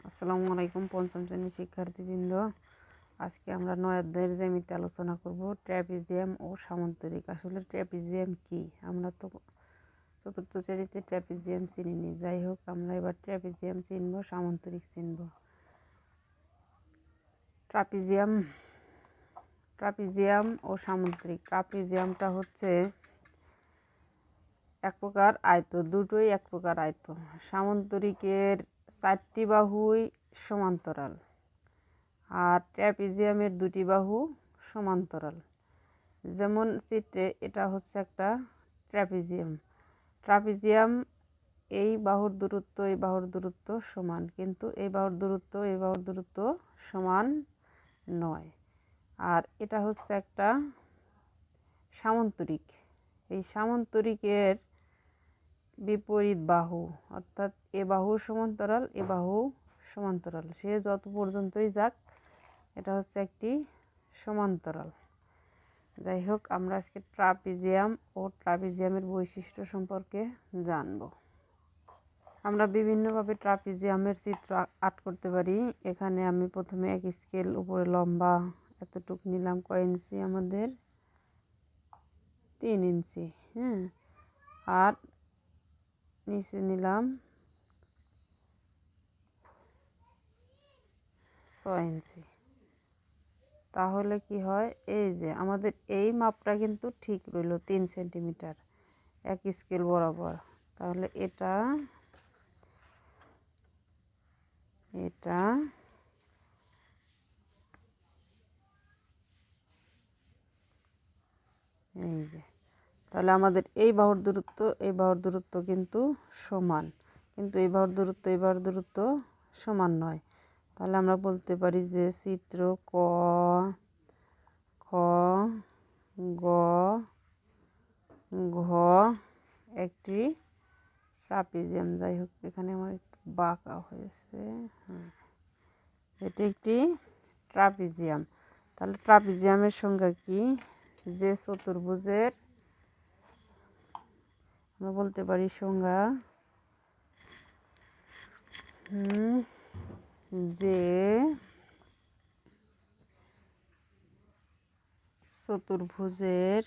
আসসালামু আলাইকুম পঞ্চম শ্রেণীর শিক্ষার্থীবৃন্দ। আজকে আমরা 9 অধ্যায়ের জ্যামিতি আলোচনা করব। ট্র্যাপিজিয়াম ও সামান্তরিক। আসলে ট্র্যাপিজিয়াম কি? আমরা তো চতুর্থ শ্রেণীতে ট্র্যাপিজিয়াম চিনিনি। যাই হোক, আমরা এবার ট্র্যাপিজিয়াম চিনব, সামান্তরিক চিনব। ট্রাপিজিয়াম ও সামান্তরিক। ট্রাপিজিয়ামটা হচ্ছে এক প্রকার আয়ত, দুটোই এক প্রকার আয়ত। সামান্তরিকের 4টি বাহুই সমান্তরাল, আর ট্র্যাপিজিয়ামের 2টি বাহু সমান্তরাল। যেমন চিত্রে এটা হচ্ছে একটা ট্রাপিজিয়াম। এই বাহুর দূরত্ব এই বাহুর দূরত্ব সমান, কিন্তু এই বাহুর দূরত্ব সমান নয়। আর এটা হচ্ছে একটা সামান্তরিক। এই সামান্তরিকের বিপরীত বাহু, অর্থাৎ এ বাহু সমান্তরাল এ বাহু সমান্তরাল, সে যত পর্যন্তই যাক, এটা হচ্ছে একটি সমান্তরাল। যাই হোক, আমরা আজকে ট্রাপিজিয়াম ও ট্রাপিজিয়ামের বৈশিষ্ট্য সম্পর্কে জানব। আমরা বিভিন্নভাবে ট্রাপিজিয়ামের চিত্র আর্ট করতে পারি। এখানে আমি প্রথমে এক স্কেল উপরে লম্বা এতটুকু নিলাম। কয় ইঞ্চি? আমাদের 3 ইঞ্চি। আর নিচে নিলাম 6 ইঞ্চি। তাহলে কি হয়, এই যে আমাদের এই মাপটা কিন্তু ঠিক রইল 3 সেন্টিমিটার এক স্কেল বরাবর। তাহলে এটা এটা এই যে, তাহলে আমাদের এই বাহুর দূরত্ব কিন্তু সমান, কিন্তু এই বাহুর দূরত্ব সমান নয়। তাহলে আমরা বলতে পারি যে চিত্র ক, খ, গ, ঘ একটি ট্রাপিজিয়াম। যাই হোক, এখানে আমার একটু বাঁকা হয়েছে। এটি একটি ট্রাপিজিয়াম। তাহলে ট্রাপিজিয়ামের সংজ্ঞা কি? যে চতুর্ভুজের, আমরা বলতে পারি সংজ্ঞা, যে চতুর্ভুজের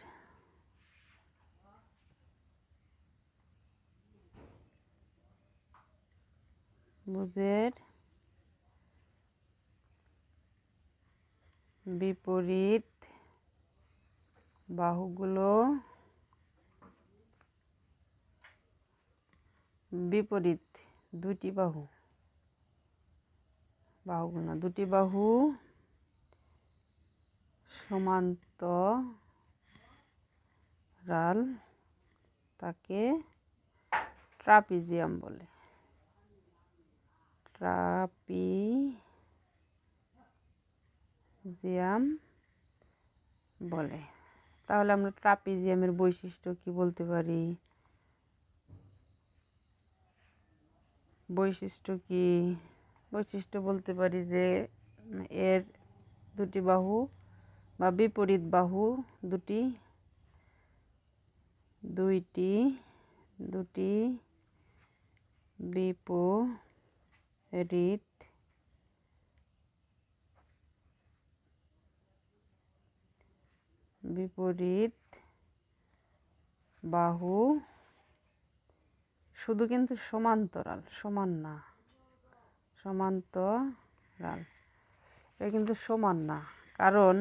বিপরীত বাহুগুলো বিপরীত, দুটি বাহু সমান্তরাল, তাকে ট্রাপিজিয়াম বলে। তাহলে আমরা ট্রাপিজিয়ামের বৈশিষ্ট্য কি বলতে পারি? বৈশিষ্ট্য বলতে পারি যে এর দুটি বাহু বা বিপরীত বাহু দুটি বিপরীত বাহু শুধু কিন্তু সমান্তরাল, সমান না, সমান্তরাল, এটা কিন্তু সমান না। কারণ